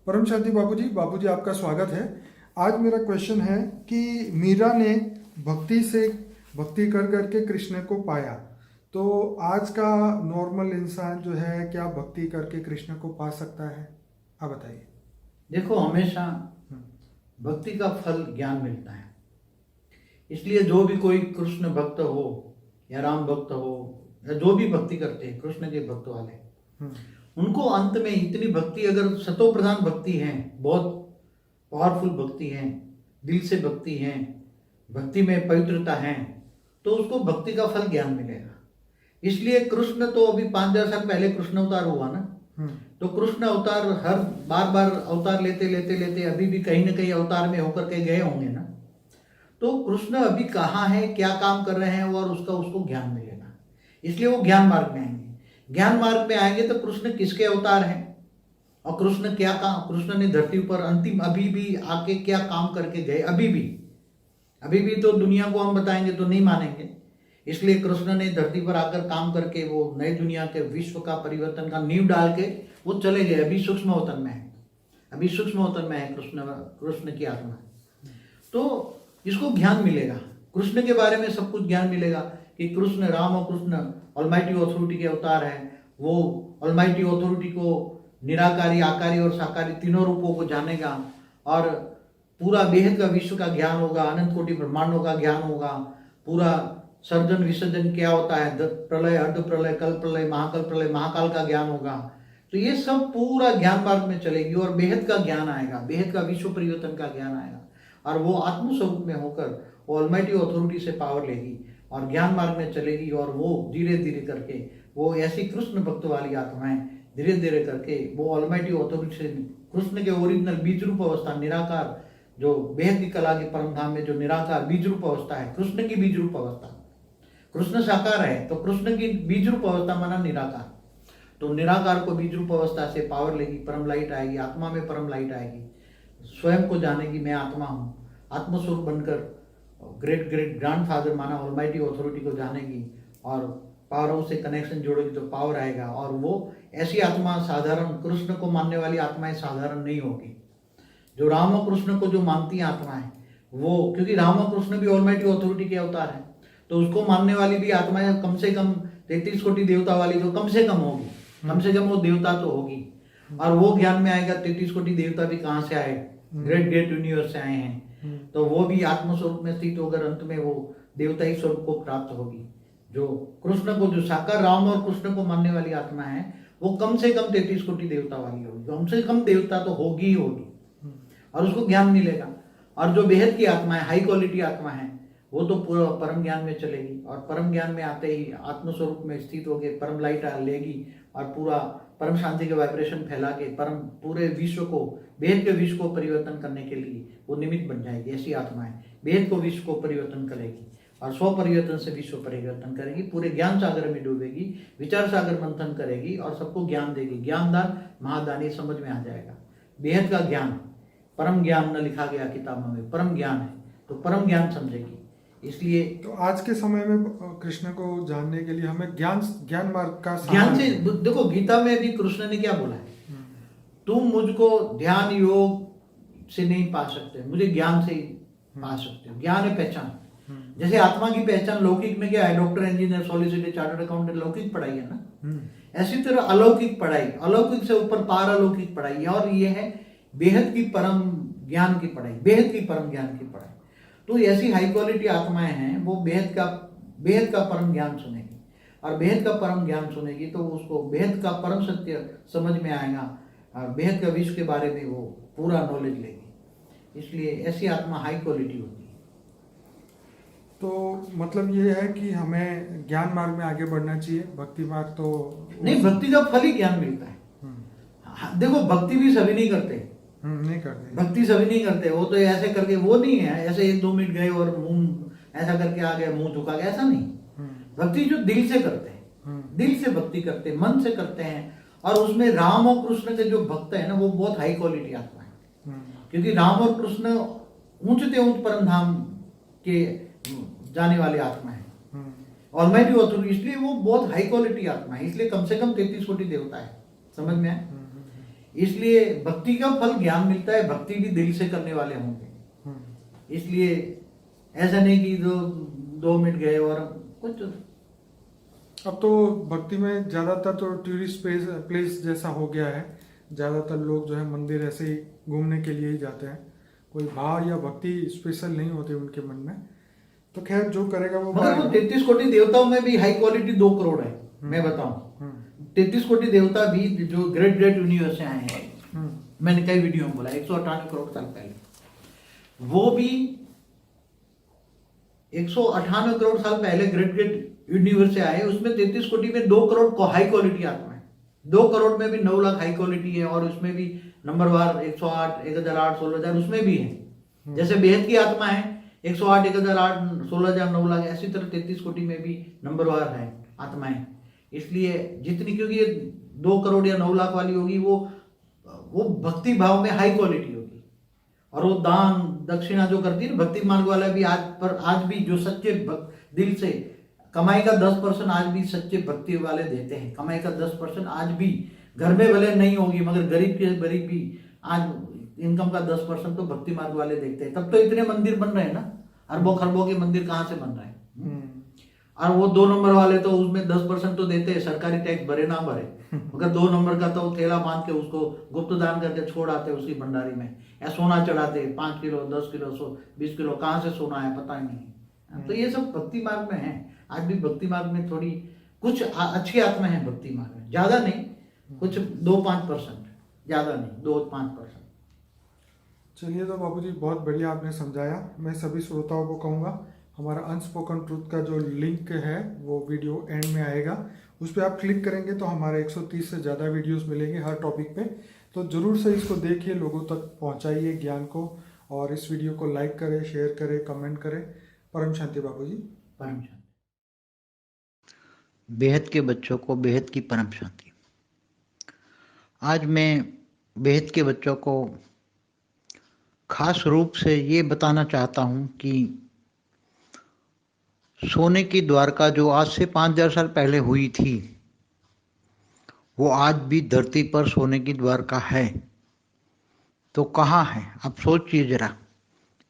परम शांति बाबूजी आपका स्वागत है। आज मेरा क्वेश्चन है कि मीरा ने भक्ति कर करके कृष्ण को पाया, तो आज का नॉर्मल इंसान जो है क्या भक्ति करके कृष्ण को पा सकता है? आप बताइए। देखो, हमेशा भक्ति का फल ज्ञान मिलता है। इसलिए जो भी कोई कृष्ण भक्त हो या राम भक्त हो या जो भी भक्ति करते हैं कृष्ण के भक्त वाले, उनको अंत में इतनी भक्ति, अगर सतो प्रधान भक्ति है, बहुत पावरफुल भक्ति है, दिल से भक्ति है, भक्ति में पवित्रता है, तो उसको भक्ति का फल ज्ञान मिलेगा। इसलिए कृष्ण तो अभी 5000 साल पहले कृष्ण अवतार हुआ ना, तो कृष्ण अवतार हर बार अवतार लेते लेते लेते अभी भी कहीं ना कहीं अवतार में होकर के गए होंगे ना। तो कृष्ण अभी कहाँ है, क्या काम कर रहे हैं, और उसको ज्ञान मिलेगा। इसलिए वो ज्ञान मार्ग में आएंगे। ज्ञान मार्ग में आएंगे तो कृष्ण किसके अवतार हैं और कृष्ण क्या काम, कृष्ण ने धरती पर अंतिम अभी भी आके क्या काम करके गए, अभी भी तो दुनिया को हम बताएंगे तो नहीं मानेंगे। इसलिए कृष्ण ने धरती पर आकर काम करके वो नई दुनिया के विश्व का परिवर्तन का नींव डाल के वो चले गए। अभी सूक्ष्म अवतन में है, कृष्ण की आत्मा। तो इसको ज्ञान मिलेगा, कृष्ण के बारे में सब कुछ ज्ञान मिलेगा कि कृष्ण, राम और कृष्ण ऑलमाइटी अथॉरिटी के अवतार हैं। वो ऑलमाइटी अथॉरिटी को निराकारी, आकारी और साकारी तीनों रूपों को जानेगा और पूरा बेहद का विश्व का ज्ञान होगा, अनंत कोटि ब्रह्मांडों का ज्ञान होगा, पूरा सर्जन विसर्जन क्या होता है, प्रलय, अर्ध प्रलय, कल प्रलय, महाकाल का ज्ञान होगा। तो ये सब पूरा ज्ञान मार्ग में चलेगी और बेहद का ज्ञान आएगा, बेहद का विश्व परिवर्तन का ज्ञान आएगा और वो आत्मस्वरूप में होकर वो ऑलमाइटी अथॉरिटी से पावर लेगी और ज्ञान मार्ग में चलेगी। और वो धीरे धीरे करके वो ऐसी कृष्ण भक्त वाली आत्माएं धीरे धीरे करके वो ऑलमाइटी अथॉरिटी से कृष्ण के ओरिजिनल बीज रूप अवस्था, निराकार, जो बेहद की कला के परम धाम में जो निराकार बीज रूप अवस्था है, कृष्ण की बीज रूप अवस्था। कृष्ण साकार है तो कृष्ण की बीज रूप अवस्था माना निराकार। तो निराकार को बीज रूप अवस्था से पावर लेगी, परम लाइट आएगी, आत्मा में परम लाइट आएगी, स्वयं को जानेगी मैं आत्मा हूँ, आत्मस्वरूप बनकर ग्रेट ग्रैंडफादर माना ऑलमाइटी अथॉरिटी को जानेगी और पावरों से कनेक्शन जोड़ेगी तो पावर आएगा। और वो ऐसी आत्मा साधारण, कृष्ण को मानने वाली आत्माएं साधारण नहीं होगी। जो राम और कृष्ण को जो मानती हैं आत्माएं, वो, क्योंकि राम और कृष्ण भी ऑलमाइटी अथॉरिटी के अवतार हैं, तो उसको मानने वाली भी आत्माएं कम से कम 33 कोटि देवता वाली तो कम से कम होगी, कम से कम वो देवता तो होगी। और वो ज्ञान में आएगा 33 कोटि देवता भी कहाँ से आए, ग्रेट यूनिवर्स से आए हैं, तो वो भी आत्मस्वरूप में स्थित होकर अंत में वो देवता ही स्वरूप को प्राप्त होगी। जो कृष्ण को, जो साकार राम और कृष्ण को मानने वाली आत्मा है, वो कम से कम 33 कोटि देवता वाली होगी, कम से कम देवता तो होगी ही होगी और उसको ज्ञान मिलेगा। और जो बेहद की आत्मा है, हाई क्वालिटी आत्मा है, वो तो पूरा परम ज्ञान में चलेगी और परम ज्ञान में आते ही आत्मस्वरूप में स्थित होकर परम लाइट लेगी और पूरा परम शांति के वाइब्रेशन फैला के परम पूरे विश्व को, बेहद के विश्व को परिवर्तन करने के लिए वो निमित्त बन जाएगी। ऐसी आत्माएं बेहद को विश्व को परिवर्तन करेगी और स्व परिवर्तन से विश्व परिवर्तन करेगी, पूरे ज्ञान सागर में डूबेगी, विचार सागर मंथन करेगी और सबको ज्ञान देगी। ज्ञानदान महादानी समझ में आ जाएगा। बेहद का ज्ञान, परम ज्ञान न लिखा गया किताबों में, परम ज्ञान है तो परम ज्ञान समझेगी। इसलिए तो आज के समय में कृष्ण को जानने के लिए हमें ज्ञान मार्ग का ज्ञान से, देखो गीता में भी कृष्ण ने क्या बोला है, तुम मुझको ध्यान योग से नहीं पा सकते, मुझे ज्ञान से ही पा सकते हो। ज्ञान है पहचान। जैसे आत्मा की पहचान लौकिक में क्या है, doctor, engineer, solicitor, chartered accountant, लौकिक पढ़ाई है ना। ऐसी तरह अलौकिक पढ़ाई, अलौकिक से ऊपर पार अलौकिक पढ़ाई है और ये है बेहद की परम ज्ञान की पढ़ाई, बेहद की परम ज्ञान की पढ़ाई। तो ऐसी हाई क्वालिटी आत्माएं हैं, वो बेहद का परम ज्ञान सुनेगी और बेहद का परम ज्ञान सुनेगी तो उसको बेहद का परम सत्य समझ में आएगा और बेहद का विश्व के बारे में वो पूरा नॉलेज लेगी। इसलिए ऐसी आत्मा हाई क्वालिटी होती है। तो मतलब ये है कि हमें ज्ञान मार्ग में आगे बढ़ना चाहिए, भक्ति मार्ग तो नहीं, भक्ति का फल ही ज्ञान मिलता है। देखो, भक्ति भी सभी नहीं करते, भक्ति सभी नहीं करते। वो तो ऐसे करके वो नहीं है, ऐसे 1-2 मिनट गए और मुंह ऐसा करके आ गए, मुंह झुका गया, ऐसा नहीं। भक्ति जो दिल से करते हैं, दिल से भक्ति करते हैं, मन से करते हैं। और उसमें राम और कृष्ण के जो भक्त है ना, वो बहुत हाई क्वालिटी आत्मा है, क्योंकि राम और कृष्ण ऊंचते ऊंच परम धाम के जाने वाले आत्मा है, ऑलमाइटी अथॉरिटी। इसलिए वो बहुत हाई क्वालिटी आत्मा है, इसलिए कम से कम 33 कोटि देवता है। समझ में आए? इसलिए भक्ति का फल ज्ञान मिलता है, भक्ति भी दिल से करने वाले होंगे। इसलिए ऐसा नहीं कि 2 मिनट गए और कुछ। अब तो भक्ति में ज़्यादातर तो टूरिस्ट प्लेस जैसा हो गया है। ज़्यादातर लोग जो है मंदिर ऐसे ही घूमने के लिए ही जाते हैं, कोई भाव या भक्ति स्पेशल नहीं होती उनके मन में। तो खैर जो करेगा वो मगर वो 33 कोटि देवताओं में भी हाई क्वालिटी 2 करोड़ है। मैं बताऊं 33 कोटि देवता भी जो ग्रेट ग्रेट यूनिवर्स से आए हैं, मैंने कई वीडियो में बोला 198 करोड़ साल पहले, वो भी 198 करोड़ साल पहले ग्रेट ग्रेट यूनिवर्स से आए। उसमें 33 कोटि में 2 करोड़ को हाई क्वालिटी आत्मा है। 2 करोड़ में भी 9 लाख हाई क्वालिटी है, और उसमें भी नंबरवार 108, 1008, 16000 उसमें भी है। जैसे बेहद की आत्मा है 108, 1008, 16000, 9 लाख, ऐसी तरह 33 कोटि में भी नंबरवार है आत्माएं। इसलिए जितनी, क्योंकि ये 2 करोड़ या 9 लाख वाली होगी, वो भक्ति भाव में हाई क्वालिटी होगी। और वो दान दक्षिणा जो करती है ना भक्ति मार्ग वाला भी, आज भी जो सच्चे दिल से कमाई का 10% आज भी सच्चे भक्ति वाले देते हैं। कमाई का 10% आज भी, घर में भले नहीं होगी मगर गरीब के गरीब भी आज इनकम का 10% तो भक्ति मार्ग वाले देखते हैं। तब तो इतने मंदिर बन रहे हैं ना, अरबों खरबों के मंदिर कहाँ से बन रहे हैं। और वो 2 नंबर वाले तो उसमें 10% तो देते हैं, सरकारी टैक्स भरे ना भरे, मगर 2 नंबर का तो थैला बांध के उसको गुप्त दान करके छोड़ आते उसकी भंडारी में, या सोना चढ़ाते 5 किलो 10 किलो 20 किलो, कहाँ से सोना है पता ही नहीं। तो ये सब भक्ति मार्ग में है। आज भी भक्ति मार्ग में थोड़ी कुछ अच्छी आत्मा है भक्ति मार्ग में, ज्यादा नहीं, कुछ 2-5%, ज्यादा नहीं, 2-5%। चलिए, तो बाबूजी बहुत बढ़िया आपने समझाया। मैं सभी श्रोताओं को कहूँगा, हमारा अनस्पोकन ट्रूथ का जो लिंक है वो वीडियो एंड में आएगा, उस पर आप क्लिक करेंगे तो हमारे 130 से ज़्यादा वीडियोस मिलेंगे हर टॉपिक पे। तो ज़रूर से इसको देखिए, लोगों तक पहुंचाइए ज्ञान को, और इस वीडियो को लाइक करें, शेयर करें, कमेंट करें। परम शांति बाबूजी। परम शांति। बेहद के बच्चों को बेहद की परम शांति। आज मैं बेहद के बच्चों को खास रूप से ये बताना चाहता हूँ कि सोने की द्वारका जो आज से 5000 साल पहले हुई थी, वो आज भी धरती पर सोने की द्वारका है। तो कहाँ है? आप सोचिए जरा,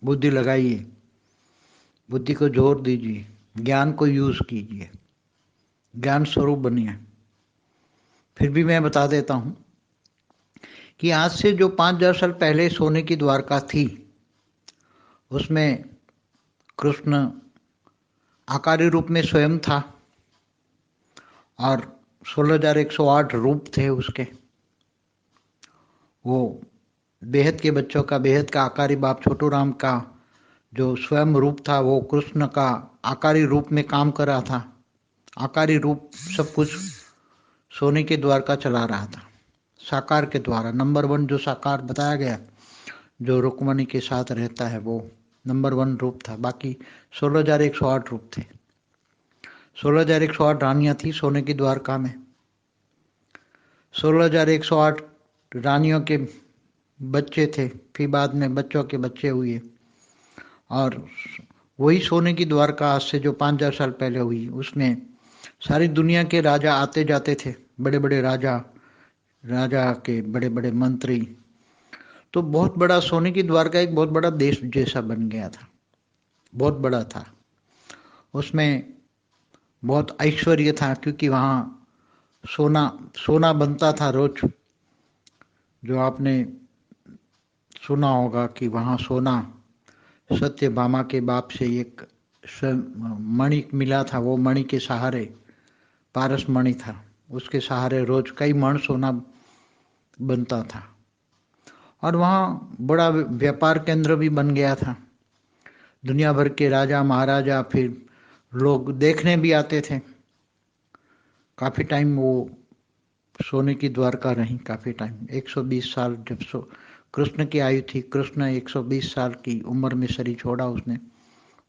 बुद्धि लगाइए, बुद्धि को जोर दीजिए, ज्ञान को यूज कीजिए, ज्ञान स्वरूप बनिए। फिर भी मैं बता देता हूं कि आज से जो 5000 साल पहले सोने की द्वारका थी, उसमें कृष्ण आकारी रूप में स्वयं था, और 16108 रूप थे उसके। वो बेहद के बच्चों का, बेहद का आकारी बाप छोटू राम का जो स्वयं रूप था, वो कृष्ण का आकारी रूप में काम कर रहा था। आकारी रूप सब कुछ सोने के द्वारका चला रहा था, साकार के द्वारा। नंबर 1 जो साकार बताया गया, जो रुक्मणी के साथ रहता है, वो नंबर 1 रूप था। बाकी 16108 रूप थे। 16108 रानियां थी सोने की द्वारका में। 16108 रानियों के बच्चे थे, फिर बाद में बच्चों के बच्चे हुए, और वही सोने की द्वारका आज से जो 5000 साल पहले हुई, उसमें सारी दुनिया के राजा आते जाते थे, बड़े बड़े राजा, राजा के बड़े बड़े मंत्री। तो बहुत बड़ा सोने की द्वारका एक बहुत बड़ा देश जैसा बन गया था, बहुत बड़ा था। उसमें बहुत ऐश्वर्य था, क्योंकि वहाँ सोना बनता था रोज। जो आपने सुना होगा कि वहाँ सोना सत्यभामा के बाप से एक मणि मिला था, वो मणि के सहारे, पारस मणि था, उसके सहारे रोज कई मण सोना बनता था। और वहाँ बड़ा व्यापार केंद्र भी बन गया था। दुनिया भर के राजा महाराजा, फिर लोग देखने भी आते थे। काफ़ी टाइम वो सोने की द्वारका रही, काफ़ी टाइम, 120 साल। जब कृष्ण की आयु थी, कृष्ण 120 साल की उम्र में शरीर छोड़ा उसने।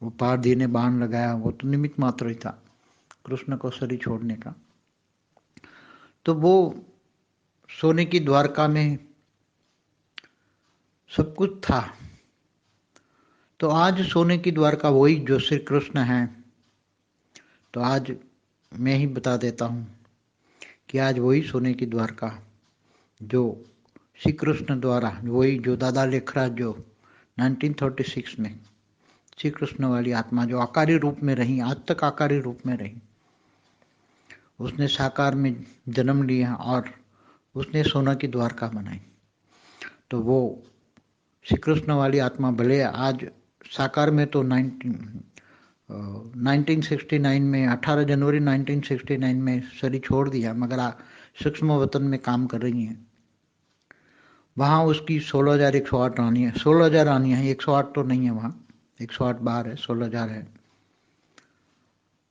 वो पारधी ने बाण लगाया, वो तो निमित्त मात्र ही था कृष्ण को शरीर छोड़ने का। तो वो सोने की द्वारका में सब कुछ था। तो आज सोने की द्वारका वही जो श्री कृष्ण है। तो आज मैं ही बता देता हूँ कि आज वही सोने की द्वारका जो श्री कृष्ण द्वारा, वही जो दादा लेखराज जो 1936 में श्री कृष्ण वाली आत्मा जो आकारी रूप में रही, आज तक आकारी रूप में रही, उसने साकार में जन्म लिया और उसने सोना की द्वारका बनाई। तो वो श्री कृष्ण वाली आत्मा भले आज साकार में तो 1969 में 18 जनवरी 1969 में शरीर छोड़ दिया, मगर सूक्ष्म वतन में काम कर रही हैं। वहाँ उसकी 16,108 रानियाँ, 16,000 रानियाँ हैं, 108 तो नहीं है वहाँ, 108 बाहर है, 16,000 है।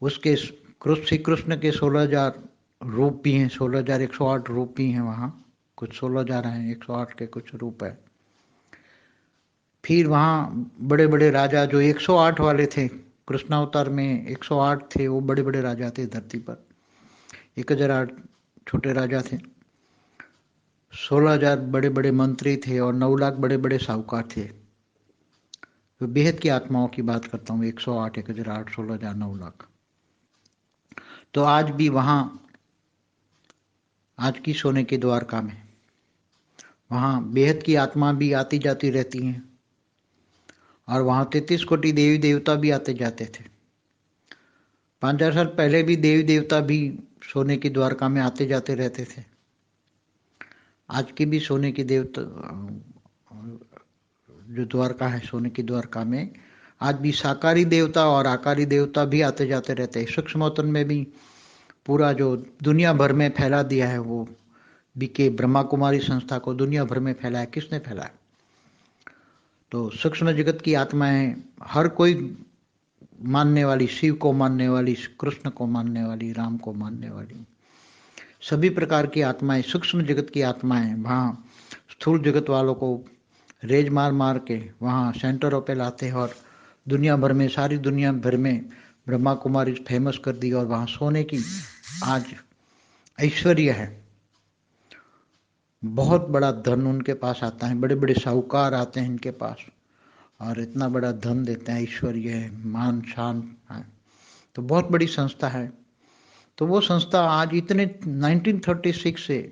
उसके श्री कृष्ण के 16,000 रूप भी हैं, 16,108 रूप भी हैं वहाँ, कुछ 16,000 हैं, 108 के कुछ रूप है। फिर वहाँ बड़े बड़े राजा जो 108 वाले थे, कृष्णावतार में 108 थे, वो बड़े बड़े राजा थे धरती पर। 1,008 छोटे राजा थे, 16,000 बड़े बड़े मंत्री थे और 9 लाख बड़े बड़े साहूकार थे। तो बेहद की आत्माओं की बात करता हूँ, 108, 1,008, 16,000, 9 लाख। तो आज भी वहाँ, आज की सोने की द्वारका में, वहाँ बेहद की आत्मा भी आती जाती रहती हैं और वहाँ 33 कोटि देवी देवता भी आते जाते थे। 5,000 साल पहले भी देवी देवता भी सोने की द्वारका में आते जाते रहते थे। आज की भी सोने की देवता जो द्वारका है, सोने की द्वारका में आज भी साकारी देवता और आकारी देवता भी आते जाते रहते हैं। सूक्ष्मतन में भी पूरा जो दुनिया भर में फैला दिया है, वो बीके ब्रह्मा कुमारी संस्था को दुनिया भर में फैलाया। किसने फैलाया? तो सूक्ष्म जगत की आत्माएं, हर कोई मानने वाली, शिव को मानने वाली, कृष्ण को मानने वाली, राम को मानने वाली, सभी प्रकार की आत्माएं, सूक्ष्म जगत की आत्माएं वहाँ स्थूल जगत वालों को रेज मार मार के वहाँ सेंटरों पे लाते हैं और दुनिया भर में, सारी दुनिया भर में ब्रह्मा कुमारी फेमस कर दी। और वहाँ सोने की आज ऐश्वर्य है, बहुत बड़ा धन उनके पास आता है, बड़े बड़े साहूकार आते हैं इनके पास और इतना बड़ा धन देते हैं, ऐश्वर्य है, मान शान है। तो बहुत बड़ी संस्था है। तो वो संस्था आज इतने 1936 से,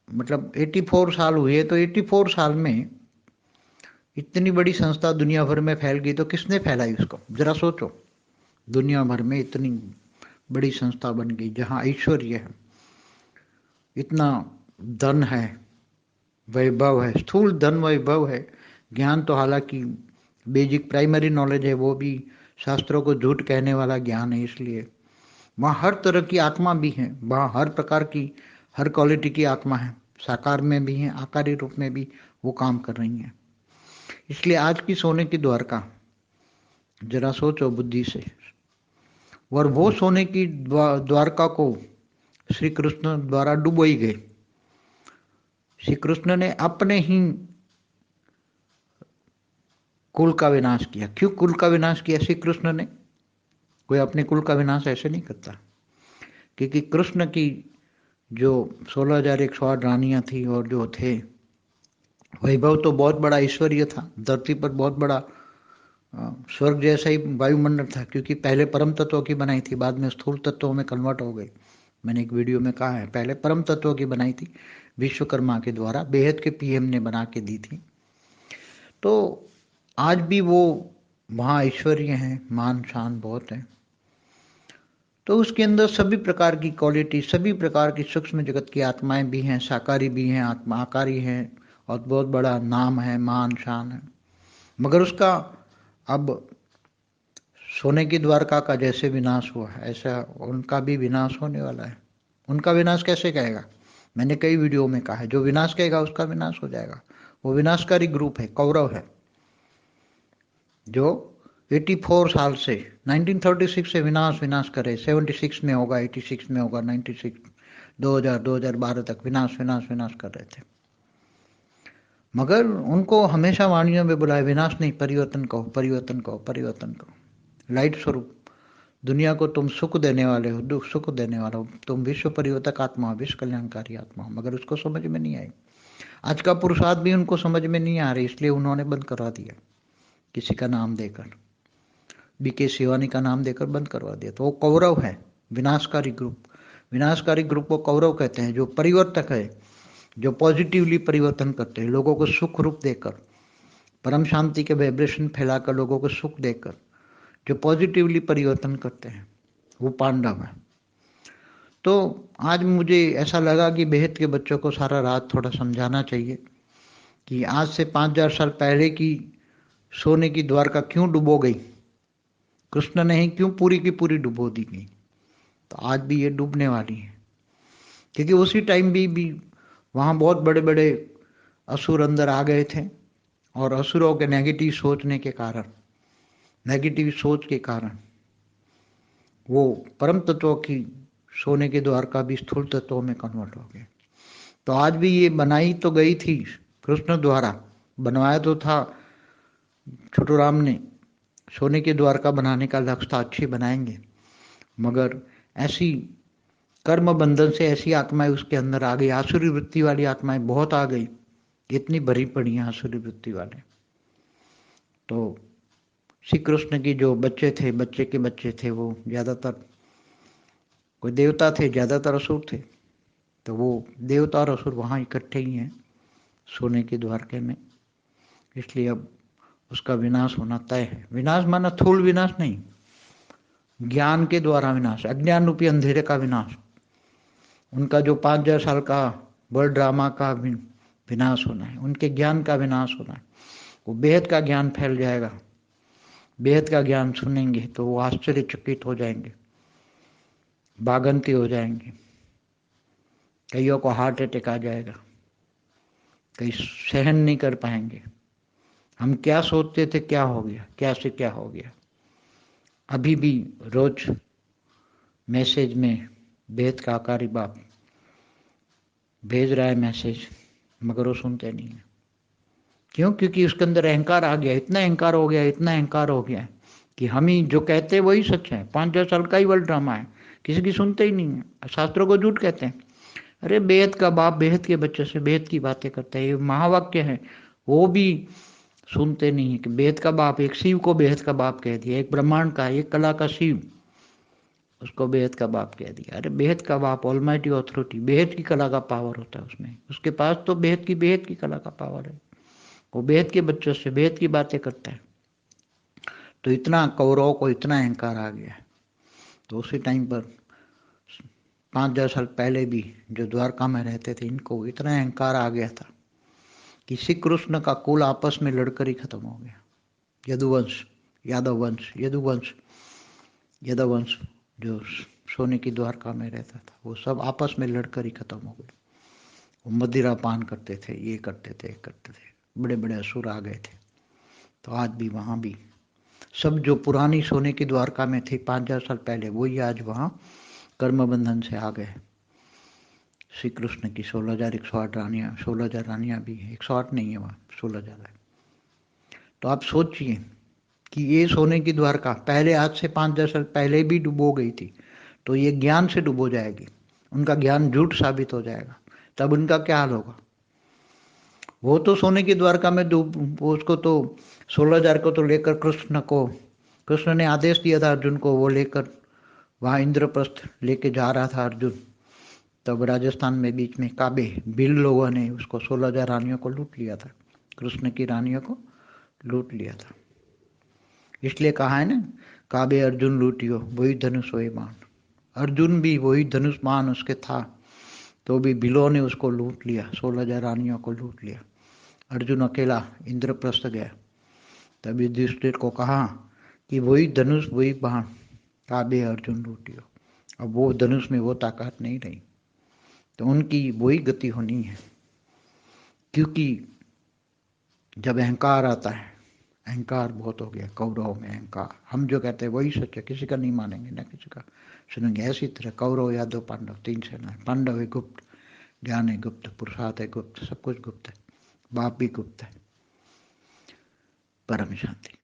मतलब 84 साल हुए, तो 84 साल में इतनी बड़ी संस्था दुनिया भर में फैल गई। तो किसने फैलाई उसको? जरा सोचो, दुनिया भर में इतनी बड़ी संस्था बन गई जहाँ ऐश्वर्य है, इतना धन है, वैभव है, स्थूल धन वैभव है। ज्ञान तो हालांकि बेसिक प्राइमरी नॉलेज है, वो भी शास्त्रों को झूठ कहने वाला ज्ञान है। इसलिए वहाँ हर तरह की आत्मा भी है, वहाँ हर प्रकार की, हर क्वालिटी की आत्मा है, साकार में भी है, आकारी रूप में भी वो काम कर रही हैं। इसलिए आज की सोने की द्वारका, जरा सोचो बुद्धि से। और वो सोने की द्वारका को श्री कृष्ण द्वारा डुबोई गई। श्री कृष्ण ने अपने ही कुल का विनाश किया। क्यों कुल का विनाश किया श्री कृष्ण ने? कोई अपने कुल का विनाश ऐसे नहीं करता, क्योंकि कृष्ण की जो 16,108 रानियां थी और जो थे, वैभव तो बहुत बड़ा ऐश्वर्य था, धरती पर बहुत बड़ा स्वर्ग जैसा ही वायुमंडल था, क्योंकि पहले परम तत्वों की बनाई थी, बाद में स्थूल तत्वों में कन्वर्ट हो गई। मैंने एक वीडियो में कहा है, पहले परम तत्वों की बनाई थी विश्वकर्मा के द्वारा, बेहद के पीएम ने बना के दी थी। तो आज भी वो वहाँ ऐश्वर्य है, मान शान बहुत है। तो उसके अंदर सभी प्रकार की क्वालिटी, सभी प्रकार की सूक्ष्म जगत की आत्माएं भी हैं, साकारी भी हैं, आत्मा आकारी हैं, और बहुत बड़ा नाम है, मान शान है। मगर उसका अब सोने की द्वारका का जैसे विनाश हुआ है, ऐसा उनका भी विनाश होने वाला है। उनका विनाश कैसे कहेगा? मैंने कई वीडियो में कहा है, जो विनाश कहेगा उसका विनाश हो जाएगा। वो विनाशकारी ग्रुप है, कौरव है, जो 84 साल से 1936 से विनाश करे। 76 में होगा, 86 में होगा, 96, 2012 तक विनाश कर रहे थे। मगर उनको हमेशा वाणियों में बुलाए, विनाश नहीं, परिवर्तन कहो, परिवर्तन कहो, परिवर्तन कहो। लाइट स्वरूप दुनिया को तुम सुख देने वाले हो, दुख सुख देने वाला हो, तुम विश्व परिवर्तक आत्मा हो, विश्व कल्याणकारी आत्मा हो। मगर उसको समझ में नहीं आई। आज का पुरुषार्थ भी उनको समझ में नहीं आ रही, इसलिए उन्होंने बंद करवा दिया, किसी का नाम देकर, बीके शिवानी का नाम देकर बंद करवा दिया। तो वो कौरव है, विनाशकारी ग्रुप। विनाशकारी ग्रुप को कौरव कहते हैं, जो परिवर्तक है, जो पॉजिटिवली परिवर्तन करते हैं, लोगों को सुख रूप देकर, परम शांति के वाइब्रेशन फैलाकर लोगों को सुख देकर जो पॉजिटिवली परिवर्तन करते हैं, वो पांडव है। तो आज मुझे ऐसा लगा कि बेहद के बच्चों को सारा रात थोड़ा समझाना चाहिए कि आज से 5000 साल पहले की सोने की द्वारका क्यों डुबो गई, कृष्ण ने ही क्यों पूरी की पूरी डुबो दी गई। तो आज भी ये डूबने वाली है, क्योंकि उसी टाइम भी वहाँ बहुत बड़े बड़े असुर अंदर आ गए थे, और असुरों के नेगेटिव सोचने के कारण, नेगेटिव सोच के कारण वो परम तत्वों की सोने के द्वारका भी स्थूल तत्वों में कन्वर्ट हो गए। तो आज भी ये बनाई तो गई थी कृष्ण द्वारा, बनवाया तो था छोटू राम ने, सोने के द्वारका बनाने का लक्ष्य था, अच्छी बनाएंगे, मगर ऐसी कर्म बंधन से ऐसी आत्माएं उसके अंदर आ गई, आसुरी वृत्ति वाली आत्माएं बहुत आ गई, इतनी भरी पड़ी हैं आसुरी वृत्ति वाले। तो श्री कृष्ण की जो बच्चे के बच्चे थे, वो ज़्यादातर कोई देवता थे, ज़्यादातर असुर थे। तो वो देवता और असुर वहाँ इकट्ठे ही हैं सोने के द्वारके में, इसलिए अब उसका विनाश होना तय है। विनाश माना थूल विनाश नहीं, ज्ञान के द्वारा विनाश, अज्ञान रूपी अंधेरे का विनाश। उनका जो 5000 साल का वर्ल्ड ड्रामा का विनाश होना है, उनके ज्ञान का विनाश होना है। वो बेहद का ज्ञान फैल जाएगा, बेहद का ज्ञान सुनेंगे तो वो आश्चर्यचकित हो जाएंगे, बागंती हो जाएंगे, कईयों को हार्ट अटैक आ जाएगा, कई सहन नहीं कर पाएंगे। हम क्या सोचते थे क्या हो गया, क्या से क्या हो गया। अभी भी रोज मैसेज में बेहद का आकारी बाप भेज रहा है मैसेज, मगर वो सुनते नहीं है। क्यों? क्योंकि उसके अंदर अहंकार आ गया, इतना अहंकार हो गया, इतना अहंकार हो गया कि हम ही जो कहते हैं वही सच है। 5000 साल का ही वर्ल्ड ड्रामा है, किसी की सुनते ही नहीं है, शास्त्रों को झूठ कहते हैं। अरे बेहद का बाप बेहद के बच्चे से बेहद की बातें करता है, ये महावाक्य है, वो भी सुनते नहीं है कि बेहद का बाप, एक शिव को बेहद का बाप कह दिया, एक ब्रह्मांड का, एक कला का शिव, उसको बेहद का बाप कह दिया। अरे बेहद का बाप ऑलमाइटी ऑथोरिटी, बेहद की कला का पावर होता है उसमें, उसके पास तो बेहद की कला का पावर है। वो बेहद के बच्चों से बेहद की बातें करता है। तो इतना कौरवों को इतना अहंकार आ गया है। तो उसी टाइम पर 5000 साल पहले भी जो द्वारका में रहते थे, इनको इतना अहंकार आ गया था कि श्री कृष्ण का कुल आपस में लड़कर ही खत्म हो गया। यदुवंश, यादव वंश, यदुवंश जो सोने की द्वारका में रहता था, वो सब आपस में लड़कर ही खत्म हो गए। वो मदिरा पान करते थे, ये करते थे, बड़े बड़े असुर आ गए थे। तो आज भी वहाँ भी सब जो पुरानी सोने की द्वारका में थी 5000 साल पहले, वही आज वहाँ कर्म बंधन से आ गए। श्री कृष्ण की 16,108 रानियाँ, 16,000 रानियाँ भी है, 108 नहीं है वहाँ, 16,000 है। तो आप सोचिए कि ये सोने की द्वारका पहले आज से 5000 साल पहले भी डुबो गई थी, तो ये ज्ञान से डुबो जाएगी, उनका ज्ञान झूठ साबित हो जाएगा, तब उनका क्या हाल होगा। वो तो सोने की द्वारका में उसको तो 16,000 को तो लेकर कृष्ण ने आदेश दिया था अर्जुन को, वो लेकर वहाँ इंद्रप्रस्थ लेके जा रहा था अर्जुन। तब राजस्थान में बीच में काबे भील लोगों ने उसको 16,000 रानियों को लूट लिया था, कृष्ण की रानियों को लूट लिया था। इसलिए कहा है ना, काबे अर्जुन लूटियो वही धनुष वही बाण। अर्जुन भी वही धनुष बाण उसके था, तो भी भीलों ने उसको लूट लिया, 16,000 रानियों को लूट लिया। अर्जुन अकेला इंद्रप्रस्थ गया। तब युधिष्ठिर को कहा कि वही धनुष वही बाण, काबे अर्जुन लूटियो। अब वो धनुष में वो ताकत नहीं रही, तो उनकी वही गति होनी है। क्योंकि जब अहंकार आता है, अहंकार बहुत हो गया कौरव में अहंकार, हम जो कहते हैं वही सच है, किसी का नहीं मानेंगे ना किसी का सुनेंगे। ऐसी तरह कौरव यादव पांडव 3 सेना, पांडव है गुप्त, ज्ञान है गुप्त, पुरुषार्थ है गुप्त, सब कुछ गुप्त है, बाप भी गुप्त है। परम शांति।